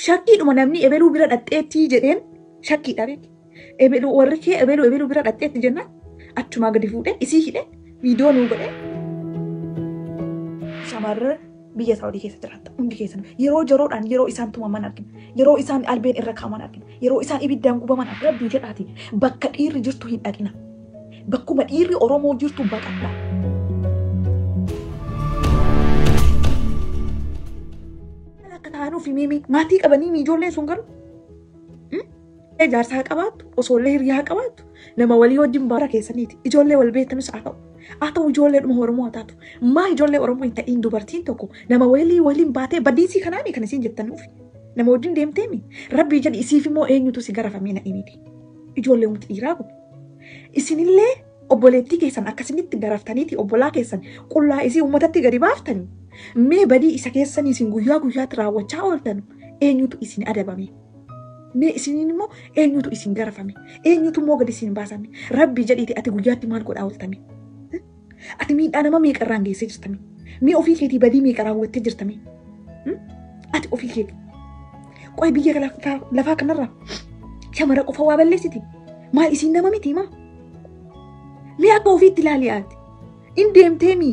Shakkiidhuma namni ebeluu bira dhadheetti jedheen shakkiidha beeki. Ebeluu warri kee ebeluu bira dhadheetti jennaan achumaa gadi fuudhee isii hidhee viidiyoo nuu godhee. Shamarran biyya Saawudii keessa jiraata hundi keessan yeroo jaroodhaan yeroo isaan tumaman argina yeroo isaan albeen irra kaaman argina yeroo isaan ibiddaan gubaman argina rabbii jedhaati bakka dhiirri jirtu hin dhaqina bakkuma dhiirri Oromoo jirtu baqadha. Akka taanuu fi miimii maatii qabanii ijoolleen sun garuu jaarsaa qabaattu osoollee hiriyaa qabaattu nama walii wajjin baara keessaniiti ijoollee wal beektanis haa ta'u ijoollee dhuma Oromoo haa taatu maa ijoollee Oromoo hin ta'in dubartiin tokko nama waliin baatee badiisii kanaanii kan isin jettanuuf nama wajjin deemteemi rabbii jedhi isiif immoo eenyutu si garafamee na dhimiti ijoollee umti dhiiraa kun isinillee obboleettii keessan akkasinitti garaftaniiti obbolaa keessan qullaa isii uummatatti gadi baaftanii mee badii isa keessanii isin guyyaa guyyaatti raawwachaa ooltan eenyutu isin adabame mee isiniin immoo eenyutu isin garafame eenyutu immoo gadi isin baasame rabbii jedhiiti ati guyyaatti maal godhaa ooltame ati miidhaa nama meeqarraan geessee jirtame mee ofii keetii badii meeqa raawwattee jirtame ati ofii keeti qoy biyya lafaa kanarraa shamara qofa waa balleessiti maal isiin nama miti maa mee akka ofiitti ilaali ati in deemteemi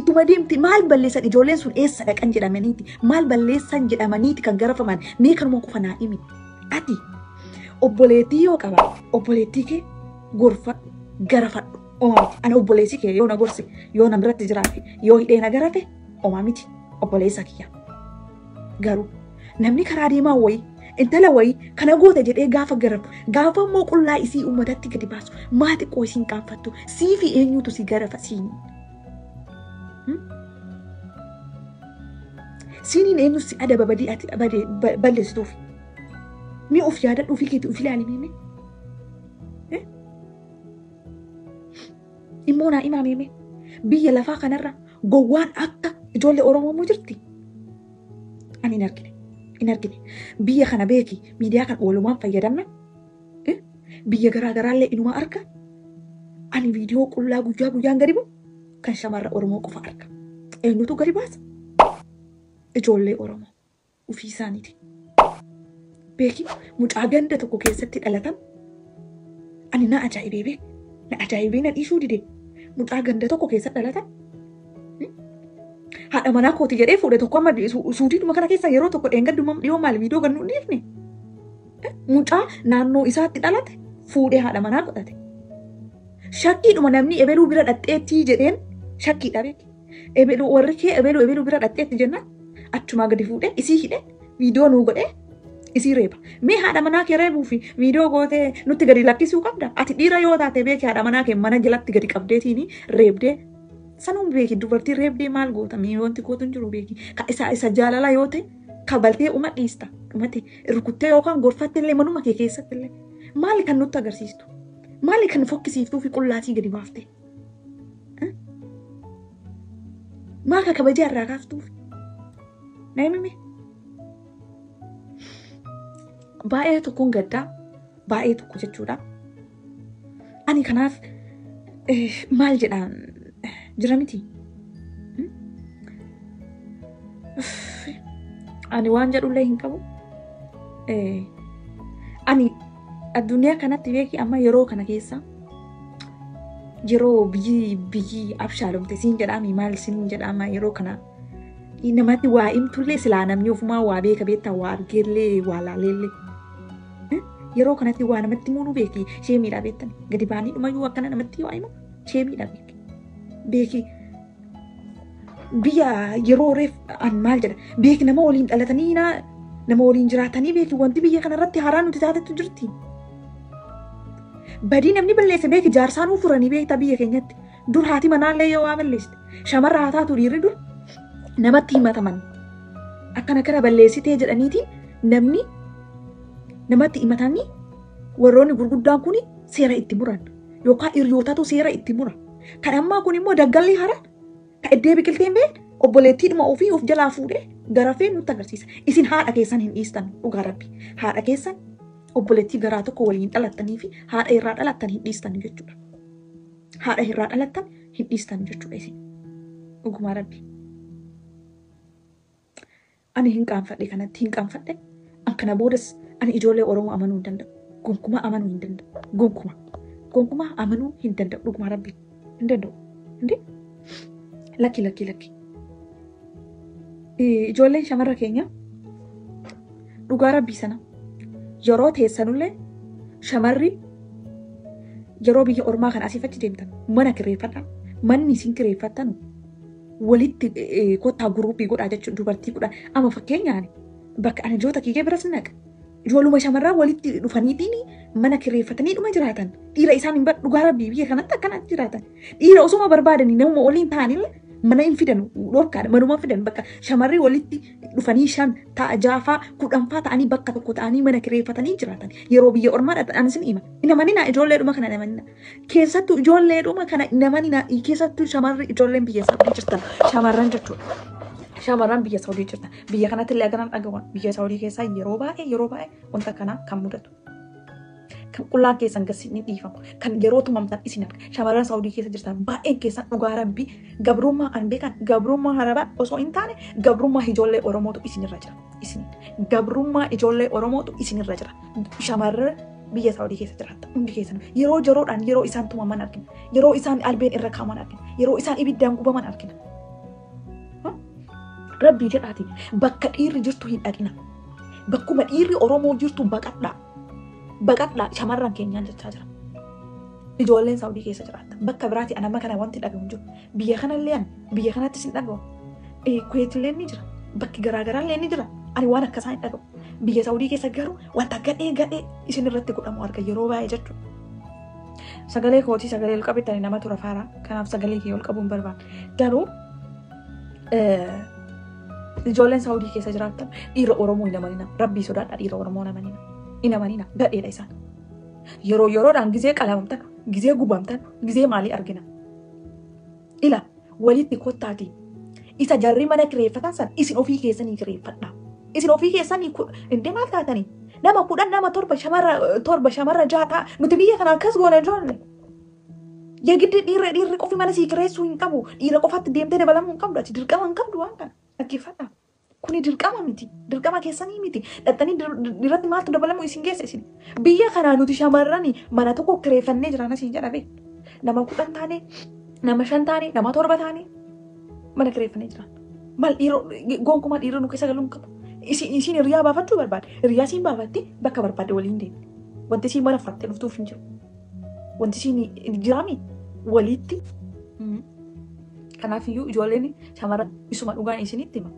ittuma deemti maal balleessan ijoolleen sun eessa dhaqan jedhamaniiti maal balleessan jedhamaniiti kan garafaman mee kanuma qofa naa himi ati obboleettii yoo qaba obboleettii kee gorfa garafadhu omaamiti ana obboleessi kee yoo na gorse yoo na biratti jiraate yoo hidhee na garafe omaamiti obboleessa kiyya garuu namni karaa deemaa wayii intala wayii kana goote jedhee gaafa garafu gaafa immoo qullaa isii uummatatti gadi baasu maa xiqqoo isiin qaanfattu siifi eenyutu si garafa siin siiniin eenyu si adaba badii ati balleessituuf mi of yaadadhuu fi keetii of ilaali meeme immoo naa himaa meeme biyya lafaa kanarra gowwaan akka ijoollee Oromoo jirti ani hin argine biyya kana beeki miidiyaa kan oolumaan fayyadamna biyya garaagaraallee inuma arga ani viidiyoo qullaa guyyaa guyyaan gadi bu'u kan shamarra Oromoo qofa arga eenyutu gadi baasa ijoollee Oromoo ofii isaaniiti beeki mucaa ganda tokko keessatti dhalatan ani na ajaa'ibee na dhiisuu dide mucaa ganda tokko keessatti dhalatan haadha manaa kooti jedhee fuudhe tokko amma suudiidhuma kana keessa yeroo tokko dheengadduma dhiyoo maal viidiyoo gannu dhiifne mucaa naannoo isaatti dhalate fuudhee haadha manaa godhate shakkiidhuma namni ebeluu bira dhadheetti jedheen shakkiidha beeki ebeluu warri kee ebeluu bira dhadheetti jennaan achumaa gadi fuudhee isii hidhee viidiyoo nuu godhee isii reeba mee haadha manaa kee reebuu fi viidiyoo gootee nutti gadi lakkisuu qabda ati dhiira yoo taate beeki haadha manaa kee mana jalatti gadi qabdeetiin reebdee sanuu beeki dubartii reebdee maal goota mee wanti gootu hin jiru beeki ka isa jaalala yoo ta'e kabaltee uma dhiista dhumate rukuttee yookaan gorfattee illee manuma kee keessatti illee maali kan nutti agarsiistu maali kan fokkisiiftuu fi qullaatii gadi baaftee maal ka kabajaa irraa kaaftuuf na himime baay'ee tokkoon gaddaa baay'ee tokko jechuudha ani kanaaf maal jedhaan jira miti ani waan jedhullee hin qabu ani addunyaa kanatti beeki amma yeroo kana keessa yeroo biyyi abshaalomte siin jedhami maal siin jedhama yeroo kana namatti waa himtullee silaa namni ofumaa waa beeka beektaa waa argeellee waa laaleellee yeroo kanatti waa namatti muunuu beeki sheemiidha beektan gadi baanii dhumayyuu akkana namatti waa himu sheemiidha beeki biyya yeroo reef an maal jedha beeki nama waliin dhalatanii nama waliin jiraatanii beeki wanti biyya kanarratti haraa nuti taatetu jirti badii namni balleesse beeki jaarsaanuu furanii beektaa biyya keenyatti dur haati manaallee yoo waa balleessite shamarra haa taatu dhiirri dur namatti himataman akkana kana balleessitee jedhaniitiin namni namatti himatanii warroonni gurguddaan kun seera itti muran yookaan hiriyootatu seera itti mura kan ammaa kun immoo daggalli hara ka iddee biqilteen bee obboleettiidhuma ofii of jalaa fuudhee garafee nutti agarsiisa isin haadha keessan hin dhiistan dhugaa rabbi haadha keessan obboleettii garaa tokko waliin dhalattanii fi haadha irraa dhalattan hin dhiistan jechuudha haadha irraa dhalattan hin dhiistan jechuudha isin dhugumaa rabbi ani hin qaanfadhe kanatti hin qaanfadhe kana boodas ani ijoollee Oromoo amanuu hin danda'u. Gonkumaa amanuu hin danda'u. Gonkumaa amanuu hin danda'u. Dhugumaa rabbi hin danda'u. Hindi lakki. Ijoolleen shamarra keenya dhugaa rabbii sana yeroo teessanullee shamarri yeroo biyya ormaa kan asiif achi deemtan mana kireeffadha. Manni isin kireeffattan walitti kottaa guruubii godhaa jechuudha dubartii godhaa. Amma fakkeenyaan bakka ani ijoota kiyyee biras naqa. Ijoolluma shamarraa walitti dhufaniitiin mana kireeffatanii dhuma jiraatan. Dhiira isaan hin dhugaa rabbii biyya kanatti akkanatti jiraatan. Dhiira osuma barbaadanii namuma waliin ta'anillee mana hin fidan dhorkaadha. Manuma fidan bakka shamarri walitti dhufanii 5 ta'a 6 10 ta'anii bakka tokko ta'anii mana kireeffatanii jiraatan. Yeroo biyya ormaa dhaqan isin hima. Namanina ijoolleedhuma kana namanina. Keessattuu ijoolleedhuma kana namanina keessattuu shamarri ijoolleen biyya Saawudii jirtan shamarran jechuudha. Shamarran biyya Saawudii jirtan. Biyya kanatti illee agaraan dhagawan biyya Saawudii keessaa yeroo baay'ee wanta kanaa kan mudatu. Kan qullaan keessan gasni dhiifamu. Kan yeroo tumamtan isin arga. Shamarran Saawudii keessa jirtan baay'een keessan dhugaa rabbii gabrummaa kan beekan gabrummaa harabaa osoo hin taane gabrummaa ijoollee Oromootu isinirra jira. Isin gabrummaa ijoollee Oromootu isinirra jira. Shamarran biyya Saawudii keessa jiraatan hundi keessan yeroo jeroodhaan yeroo isaan tumaman argina. Yeroo isaan albeen irra kaaman argina. Yeroo isaan ibiddaan gubaman argina. Rabbii jedhaati bakka dhiirri jirtu hin dhaqina. Bakkuma dhiirri Oromoo jirtu baqadhaa. Baqadhaa shamarran keenyaan jechaa jira. Ijoolleen Saawudii keessa jiraatan bakka biraatti anama kana wanti dhagahu jiru. Biyya kanallee biyya kanattis hin dhagahu. Kuweetillee ni jira. Bakki garaagaraallee ni jira. Ani waan akkasaan hin dhagahu. Biyya Saawudii keessa garuu wanta gadhee isin irratti godhamu arga yeroo baay'ee jechuudha. Sagalee kootii sagalee ol qabettanii nama tura faara. Kanaaf sagalee kee ol qabuun barbaada. Garuu ijoolleen Saawudii keessa jiraatan dhiira Oromoo hin amanina. Rabbii sodaadha dhiira Oromoo hin amanina. Hin amanina gadheedha isaan. Yeroodhaan gizee qalamamtan, gizee gubamtan, gizee maalii argina. Ila walitti kottaati. Isa jarri mana kireeffatan san isin ofii keessanii kireeffadha. Isin ofii keessanii indee maal taatanii? Nama 10 nama 7 shamarra 6 nuti biyya kana akkas goona ijoollee. Yegiddi dhiirri qofi mana sii kireessuu hin qabu. Dhiira qofaatti deemtee dabalamuu hin qabdu. Ati dirqama hin qabdu waan kana. Dhaggeeffadha. Kuni dirqama miti. Dirqama keessanii miti. Dhattanii dhiirratti maaltu dabalamu isin geessa isin. Biyya kanaa nuti shamarranii mana tokko kireeffannee jiraan asiin jedha beek. Nama 10 taane, nama 5 taane, nama 7 taane mana kireeffannee jiraan. Maal gonkumaa dhiirri nu keessa galuu hin qabu. Isin hiriyaa baafachuu barbaade. Hiriyaa siin baafatti bakka barbaade waliin deemte. Wanti isin mana furattee dhuftuuf hin jiru. Wanti isin jiraami walitti. Kanaafiyyuu ijoolleen shamarra isuma dhugaan isinitti hima.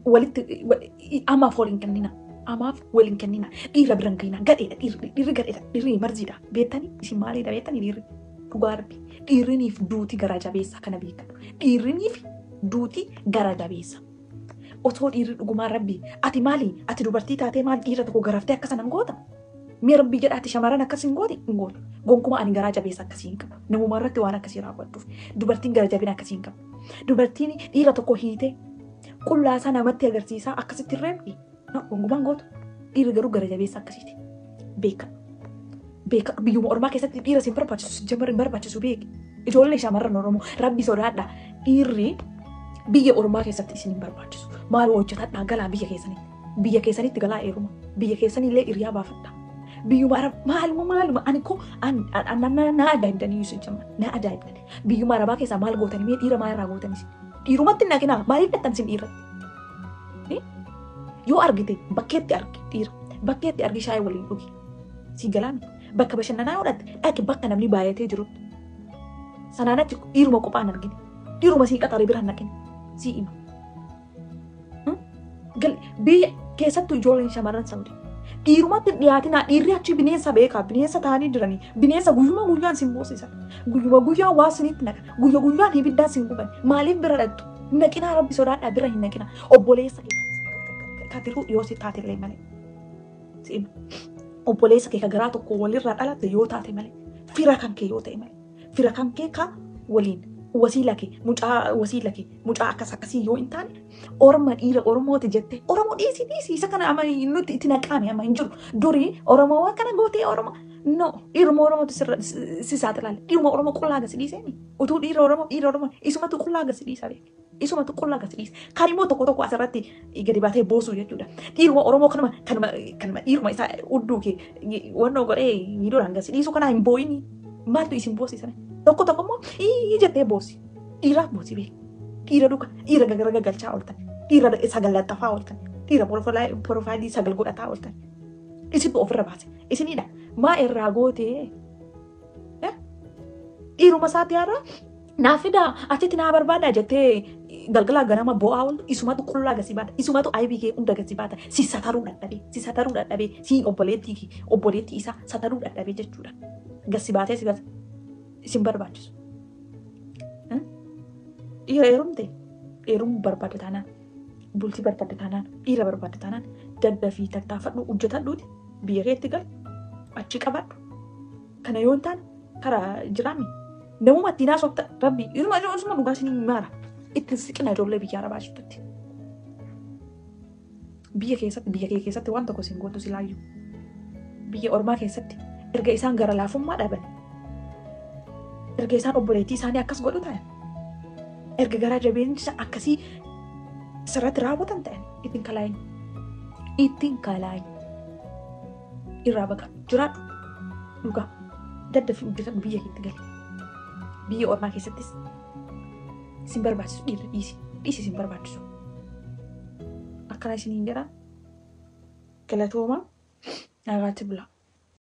Walitti amaaf waliin kennina. Amaaf waliin kennina. Dhiira biran kennina. Gadheedha dhiirri gadheedha. Dhiirri marziidha. Beektanii isin maaliidha beektanii dhiirri. Dhugaa rabbi. Dhiirriniif duuti gara jabeessa kana beekan. Dhiirriniif duuti gara jabeessa. Otoo dhiirri dhugumaan rabbi ati maali? Ati dubartii taatee maal dhiira tokko garaftee akkasana hin goota? Mee rabbii jedhaati shamarran akkas hin gooti? Hin gootu. Gonkumaa ani garaa jabeessa akkasii hin qabu. Namuma irratti waan akkasii raawwadhuuf. Dubartiin gara jabina akkasii hin qabu. Dubartiin dhiira tokko hiitee qullaasaa namatti agarsiisaa akkasitti reebbi. Gonkumaan gootu. Dhiirri garuu gara jabeessa akkasiiti. Beeka. Biyyuma ormaa keessatti dhiira siin barbaachisu jamarri hin barbaachisu beeki. Ijoollee shamarran Oromoo rabbi sodaadha. Dhiirri biyya ormaa keessatti isin hin barbaachisu. Maal hojjetadhaa galaa biyya keessanitti. Biyya keessanitti galaa eeruma. Biyya keessanillee hiriyaa baafadha. Biyyuma maaluma ani ko na ajaa'ibdanii Yusuf Jamal na ajaa'ibdanii. Biyyuma Arabaa keessaa maal gootanii mee dhiira maal irraa gootanii? Dhiirumatti hin dhaqinaa maaliif dhattan sin dhiirratti? Yoo argite bakkeetti argi dhiira. Bakkeetti argi shaayii waliin dhugi. Si galaan bakka bashannanaa yoo dhatte dhaqi bakka namni baay'atee jirutti. Sanaanatti dhiiruma qophaan argine. Dhiiruma sii qaxaree biraan naqine. Si hima. Biyya keessattuu ijoolleen shamarran Saawudii. Dhiirumatti dhiyaatinaa dhiirri achi bineensa beekaa bineensa ta'anii jiranii bineensa guyyaan sin boosisan guyyaan waa sinitti naqa guyyaan ibiddaan sin guban maaliif bira dhattu naqinaa rabbi sodaadhaa bira hin naqina obboleessa kee katiruu dhiyoo si taatellee malee obboleessa kee ka garaa tokko walirraa dhalatte yoo taate malee fira kan kee yoo ta'e malee fira kan kee ka waliin wasiila kee mucaa akkasii yoo hin taane orma dhiira Oromooti jette Oromoo dhiisi isa kana amma nuti itti naqaame amma hin jiru durii Oromoo waan kana gootee Oromoo no dhiiruma Oromootu si saaxilaale dhiiruma Oromoo qullaa gasi dhiiseeni utuu dhiira Oromoo isumatu qullaa gasi dhiisa beeke Isumatu qullaa gas dhiise. Kan immoo tokko asirratti gadi baatee boosuu jechuudha. Dhiiruma Oromoo kanuma dhiiruma isaa hudduu kee wannoo godhee miidhoodhaan gas dhiisu kanaa hin boo'ini. Maaltu isin boosisan? Tokko immoo jettee boosi. Dhiiraaf boosi beeku. Dhiira duka, dhiira gagalchaa ooltan. Dhiira sagallattafaa ooltan. Dhiira porofaayilii sagal godhataa ooltan. Isintu ofirra baase. Isinidha. Maa irraa gootee? Dhiiruma isaati yaada. Naaf fidaa achitti naa barbaadaa jettee galgalaa ganama bo'aa ooltu isumatu qullaa gasi baata. Isumatu aybii kee hunda gasi baata. Si sataruu dadhabee si obboleettii isaa sataruu dadhabee jechuudha. Gasi baatee isin barbaachisu. Dhiira heerumte heerumuu barbaadde taanaan bultii barbaadde taanaan dhiira barbaadde taanaan daddafii tattaafadhu hojjetadhuuti biyya keetti gal achi qabadhu. Kana yoo hin taane karaa jiraanni. Namuma ittiin haasofta rabbi isuma dhugaa isin maara ittiin siqina ijoollee biyya arabaa jirtutti. Biyya kee keessatti waan tokko isin gootu silaayyuu. Biyya ormaa keessatti erga isaan gara laafummaa dhaban erga isaan obboleettii isaanii akkas godhu ta'an erga garaa jabeensa akkasii sirratti raawwatan ta'an ittiin kalaayin irraa baqa jiraadhu dhugaa daddafii hojjetadhu biyya keetti gali. Biyya ormaa keessattis isin barbaachisu dhiirri dhiisi isin barbaachisu. Akkana isiniin jedha galatoomaa nagaatti bulaa.